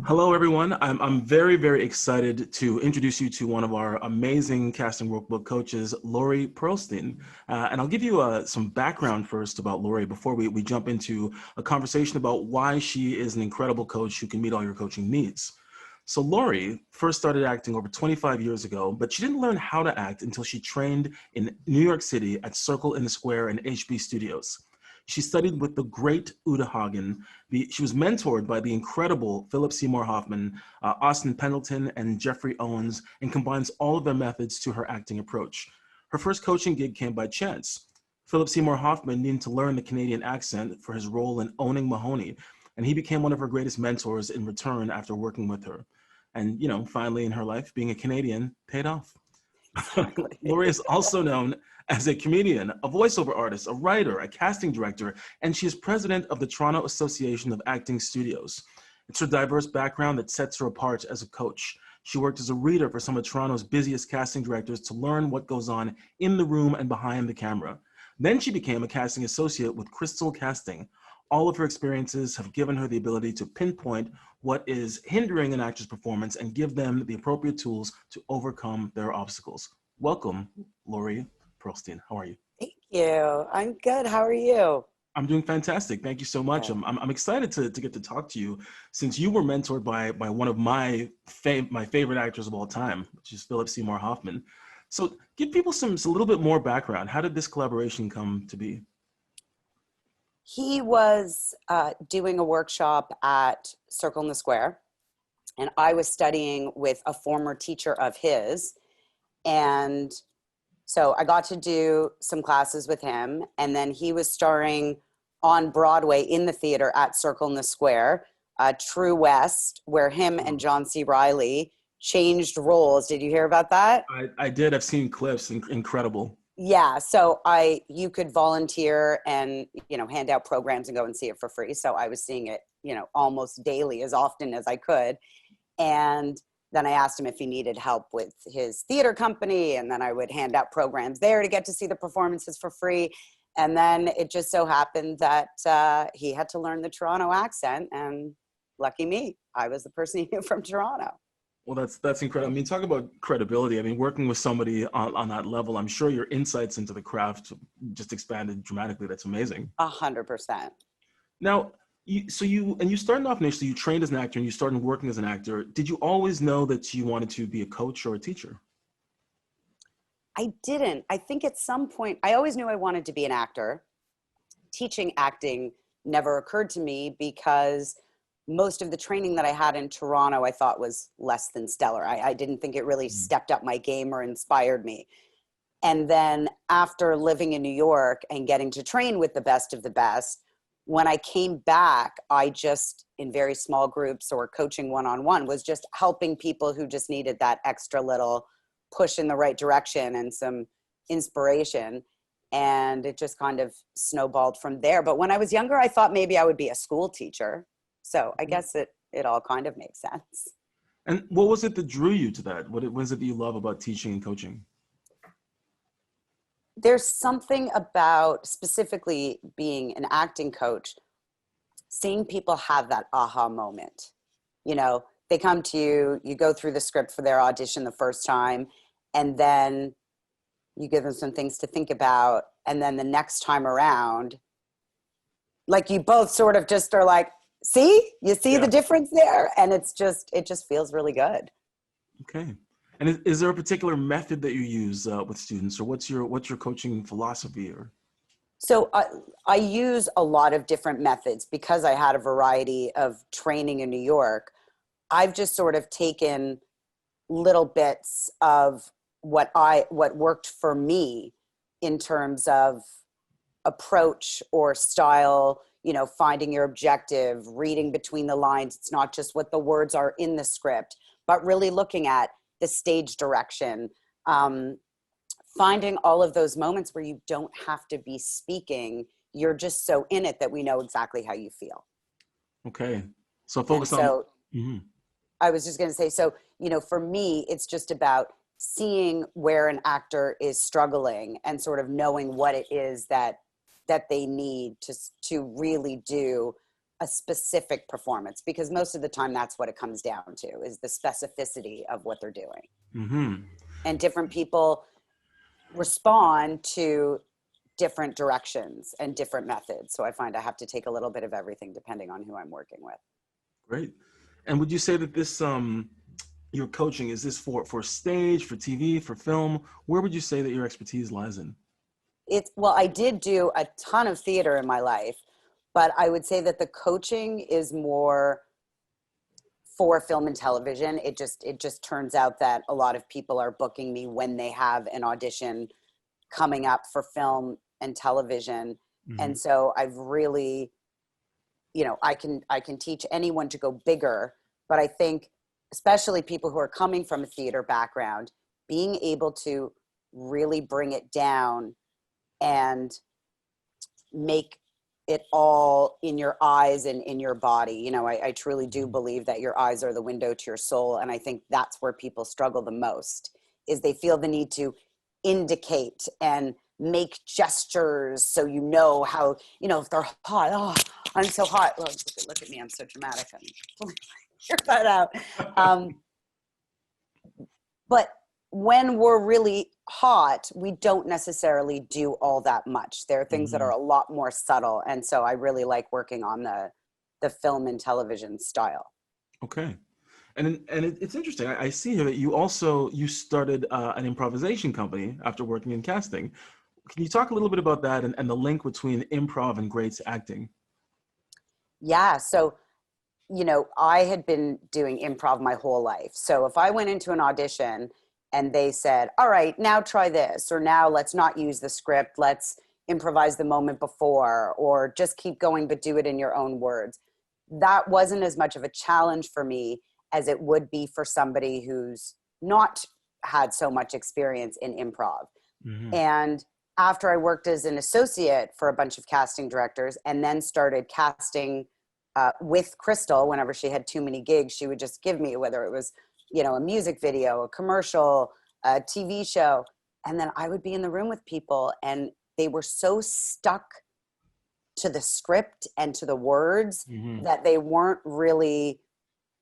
Hello, everyone. I'm very, very excited to introduce you to one of our amazing casting workbook coaches, Lori Pearlstein. And I'll give you some background first about Lori before we jump into a conversation about why she is an incredible coach who can meet all your coaching needs. So Lori first started acting over 25 years ago, but she didn't learn how to act until she trained in New York City at Circle in the Square and HB Studios. She studied with the great Uta Hagen. She was mentored by the incredible Philip Seymour Hoffman, Austin Pendleton, and Jeffrey Owens, and combines all of their methods to her acting approach. Her first coaching gig came by chance. Philip Seymour Hoffman needed to learn the Canadian accent for his role in Owning Mahoney, and he became one of her greatest mentors in return after working with her. And, finally in her life, being a Canadian paid off. Exactly. Lori is also known as a comedian, a voiceover artist, a writer, a casting director, and she is president of the Toronto Association of Acting Studios. It's her diverse background that sets her apart as a coach. She worked as a reader for some of Toronto's busiest casting directors to learn what goes on in the room and behind the camera. Then she became a casting associate with Crystal Casting. All of her experiences have given her the ability to pinpoint what is hindering an actor's performance and give them the appropriate tools to overcome their obstacles. Welcome, Lori Pearlstein. How are you? Thank you. I'm good. How are you? I'm doing fantastic. Thank you so much. Good. I'm excited to get to talk to you since you were mentored by one of my favorite actors of all time, which is Philip Seymour Hoffman. So give people a little bit more background. How did this collaboration come to be? He was doing a workshop at Circle in the Square, and I was studying with a former teacher of his. And so I got to do some classes with him, and then he was starring on Broadway in the theater at Circle in the Square, True West, where him and John C. Reilly changed roles. Did you hear about that? I did. I've seen clips. Incredible. Yeah, so you could volunteer and hand out programs and go and see it for free. So I was seeing it almost daily, as often as I could. And then I asked him if he needed help with his theater company, and then I would hand out programs there to get to see the performances for free. And then it just so happened that he had to learn the Toronto accent, and lucky me, I was the person he knew from Toronto. Well, that's incredible. I mean, talk about credibility. I mean, working with somebody on that level, I'm sure your insights into the craft just expanded dramatically. That's amazing. 100%. Now, you started off initially, you trained as an actor and you started working as an actor. Did you always know that you wanted to be a coach or a teacher? I didn't. I think at some point, I always knew I wanted to be an actor. Teaching acting never occurred to me because most of the training that I had in Toronto, I thought was less than stellar. I didn't think it really stepped up my game or inspired me. And then after living in New York and getting to train with the best of the best, when I came back, I just, in very small groups or coaching one-on-one, was just helping people who just needed that extra little push in the right direction and some inspiration. And it just kind of snowballed from there. But when I was younger, I thought maybe I would be a school teacher. So I guess it all kind of makes sense. And what was it that drew you to that? What was it that you love about teaching and coaching? There's something about specifically being an acting coach, seeing people have that aha moment. They come to you, you go through the script for their audition the first time, and then you give them some things to think about. And then the next time around, like you both sort of just are like, see, you see the difference there? And it just feels really good. Okay. And is there a particular method that you use with students, or what's your coaching philosophy? Or So I use a lot of different methods because I had a variety of training in New York. I've just sort of taken little bits of what worked for me in terms of approach or style, finding your objective, reading between the lines. It's not just what the words are in the script, but really looking at the stage direction, finding all of those moments where you don't have to be speaking. You're just so in it that we know exactly how you feel. okay, so And focus on. so Mhm. I was just going to say, so, for me, it's just about seeing where an actor is struggling and sort of knowing what it is that they need to really do a specific performance, because most of the time that's what it comes down to, is the specificity of what they're doing. Mm-hmm. And different people respond to different directions and different methods. So I find I have to take a little bit of everything depending on who I'm working with. Great. And would you say that this, your coaching, is this for stage, for TV, for film? Where would you say that your expertise lies in? Well, I did do a ton of theater in my life, but I would say that the coaching is more for film and television. It just turns out that a lot of people are booking me when they have an audition coming up for film and television. Mm-hmm. And so I've really, I can teach anyone to go bigger, but I think especially people who are coming from a theater background, being able to really bring it down and make it all in your eyes and in your body. I truly do believe that your eyes are the window to your soul. And I think that's where people struggle the most, is they feel the need to indicate and make gestures. So how, if they're hot, oh, I'm so hot. Look at me. I'm so dramatic. I'm figure that out. But when we're really hot, we don't necessarily do all that much. There are things that are a lot more subtle. And so I really like working on the film and television style. Okay. And it's interesting. I see here that you started an improvisation company after working in casting. Can you talk a little bit about that and the link between improv and great acting? Yeah. So, I had been doing improv my whole life. So if I went into an audition and they said, all right, now try this, or now let's not use the script, let's improvise the moment before, or just keep going, but do it in your own words, that wasn't as much of a challenge for me as it would be for somebody who's not had so much experience in improv. Mm-hmm. And after I worked as an associate for a bunch of casting directors and then started casting with Crystal, whenever she had too many gigs, she would just give me, whether it was, a music video, a commercial, a TV show. And then I would be in the room with people and they were so stuck to the script and to the words that they weren't really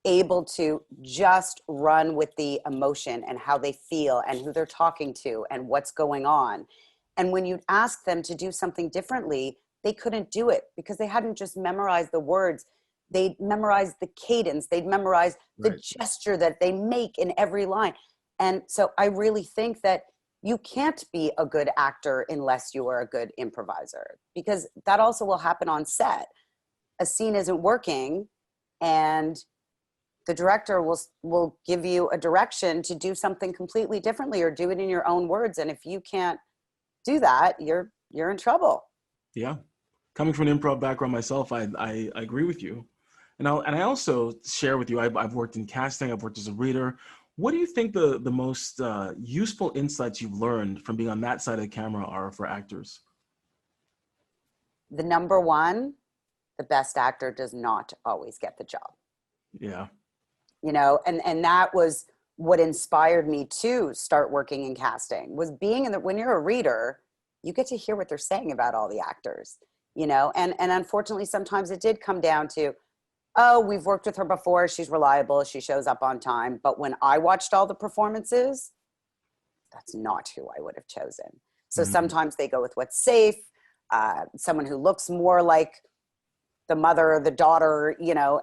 able to just run with the emotion and how they feel and who they're talking to and what's going on. And when you'd ask them to do something differently, they couldn't do it because they hadn't just memorized the words. They'd memorized the cadence. They'd memorized the gesture that they make in every line. And so I really think that you can't be a good actor unless you are a good improviser, because that also will happen on set. A scene isn't working and the director will give you a direction to do something completely differently or do it in your own words. And if you can't do that, you're in trouble. Yeah. Coming from an improv background myself, I agree with you. And I also share with you, I've worked in casting, I've worked as a reader. What do you think the most useful insights you've learned from being on that side of the camera are for actors? The number one, the best actor does not always get the job. Yeah. And that was what inspired me to start working in casting, was being when you're a reader, you get to hear what they're saying about all the actors, and unfortunately, sometimes it did come down to, oh, we've worked with her before. She's reliable. She shows up on time. But when I watched all the performances, that's not who I would have chosen. So sometimes they go with what's safe, someone who looks more like the mother or the daughter,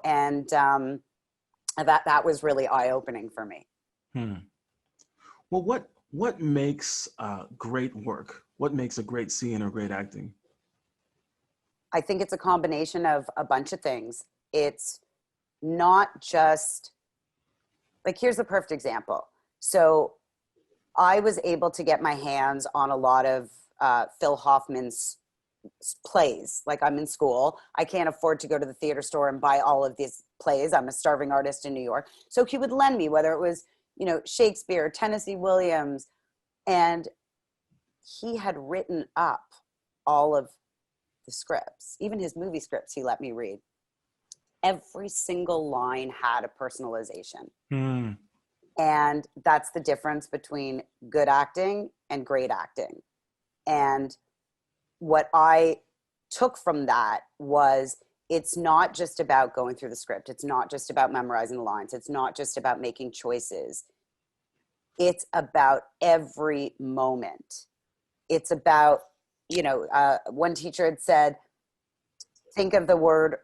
and that was really eye-opening for me. Well, what makes great work? What makes a great scene or great acting? I think it's a combination of a bunch of things. It's not just, like, here's a perfect example. So I was able to get my hands on a lot of Phil Hoffman's plays. Like, I'm in school. I can't afford to go to the theater store and buy all of these plays. I'm a starving artist in New York. So he would lend me, whether it was, Shakespeare, Tennessee Williams, and he had written up all of the scripts, even his movie scripts he let me read. Every single line had a personalization. And that's the difference between good acting and great acting. And what I took from that was, it's not just about going through the script. It's not just about memorizing the lines. It's not just about making choices. It's about every moment. It's about, one teacher had said, think of the word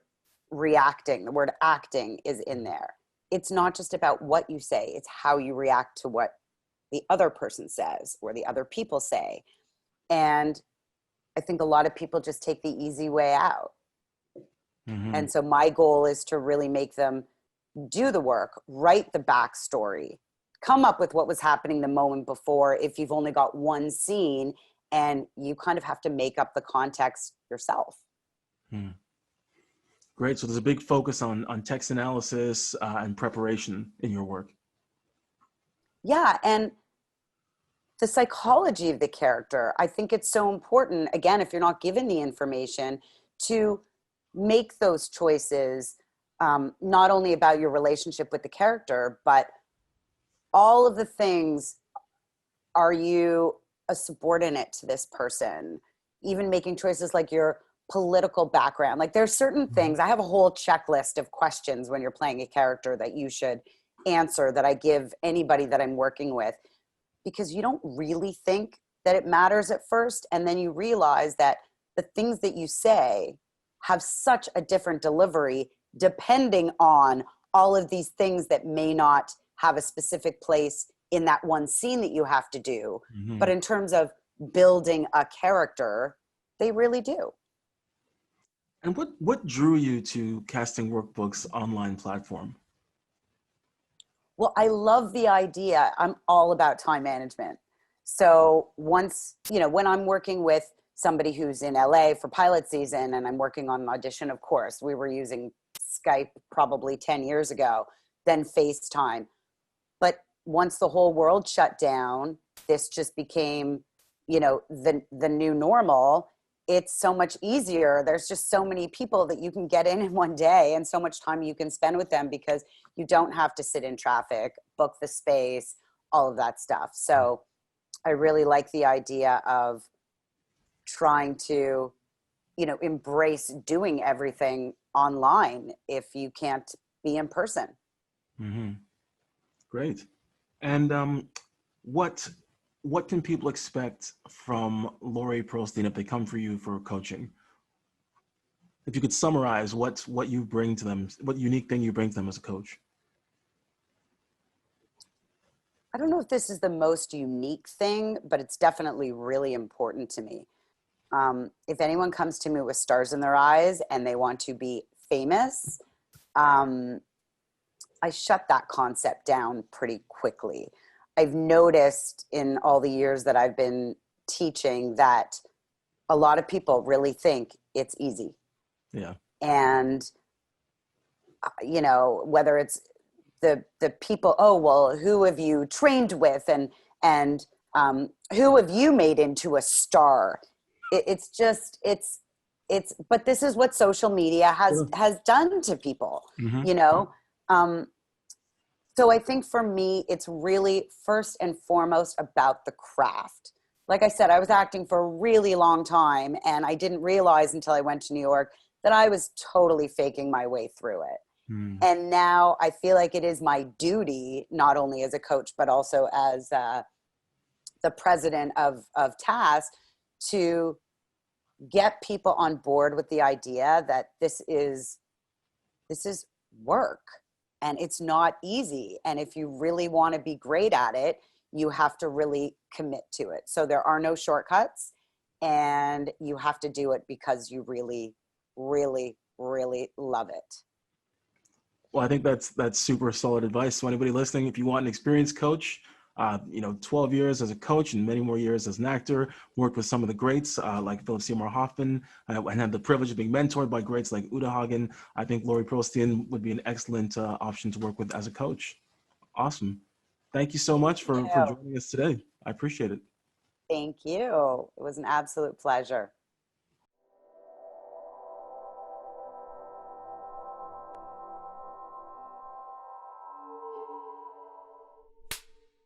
reacting. The word acting is in there. It's not just about what you say. It's how you react to what the other person says or the other people say. And I think a lot of people just take the easy way out. Mm-hmm. And so my goal is to really make them do the work, write the backstory, come up with what was happening the moment before if you've only got one scene, and you kind of have to make up the context yourself. Great. So there's a big focus on text analysis and preparation in your work. Yeah. And the psychology of the character, I think it's so important, again, if you're not given the information, to make those choices, not only about your relationship with the character, but all of the things. Are you a subordinate to this person? Even making choices like your political background. Like there's certain things, I have a whole checklist of questions when you're playing a character that you should answer that I give anybody that I'm working with, because you don't really think that it matters at first. And then you realize that the things that you say have such a different delivery depending on all of these things that may not have a specific place in that one scene that you have to do. Mm-hmm. But in terms of building a character, they really do. And what drew you to Casting Workbooks online platform? Well, I love the idea. I'm all about time management. So once, when I'm working with somebody who's in LA for pilot season and I'm working on an audition, of course, we were using Skype probably 10 years ago, then FaceTime. But once the whole world shut down, this just became, the new normal. It's so much easier. There's just so many people that you can get in one day and so much time you can spend with them because you don't have to sit in traffic, book the space, all of that stuff. So I really like the idea of trying to, embrace doing everything online if you can't be in person. Mm-hmm. Great. And what can people expect from Lori Pearlstein if they come for you for coaching? If you could summarize what you bring to them, what unique thing you bring to them as a coach? I don't know if this is the most unique thing, but it's definitely really important to me. If anyone comes to me with stars in their eyes and they want to be famous, I shut that concept down pretty quickly. I've noticed in all the years that I've been teaching that a lot of people really think it's easy. Yeah. And, whether it's the people, oh, well, who have you trained with and who have you made into a star? But this is what social media has done to people, Mm-hmm. So I think for me, it's really first and foremost about the craft. Like I said, I was acting for a really long time and I didn't realize until I went to New York that I was totally faking my way through it. Mm. And now I feel like it is my duty, not only as a coach, but also as the president of TASK, to get people on board with the idea that this is work and it's not easy. And if you really want to be great at it, you have to really commit to it. So there are no shortcuts and you have to do it because you really, really, really love it. Well, I think that's super solid advice. So anybody listening, if you want an experienced coach, 12 years as a coach and many more years as an actor, worked with some of the greats like Philip Seymour Hoffman, and had the privilege of being mentored by greats like Uta Hagen. I think Lori Pearlstein would be an excellent option to work with as a coach. Awesome. Thank you so much for joining us today. I appreciate it. Thank you. It was an absolute pleasure.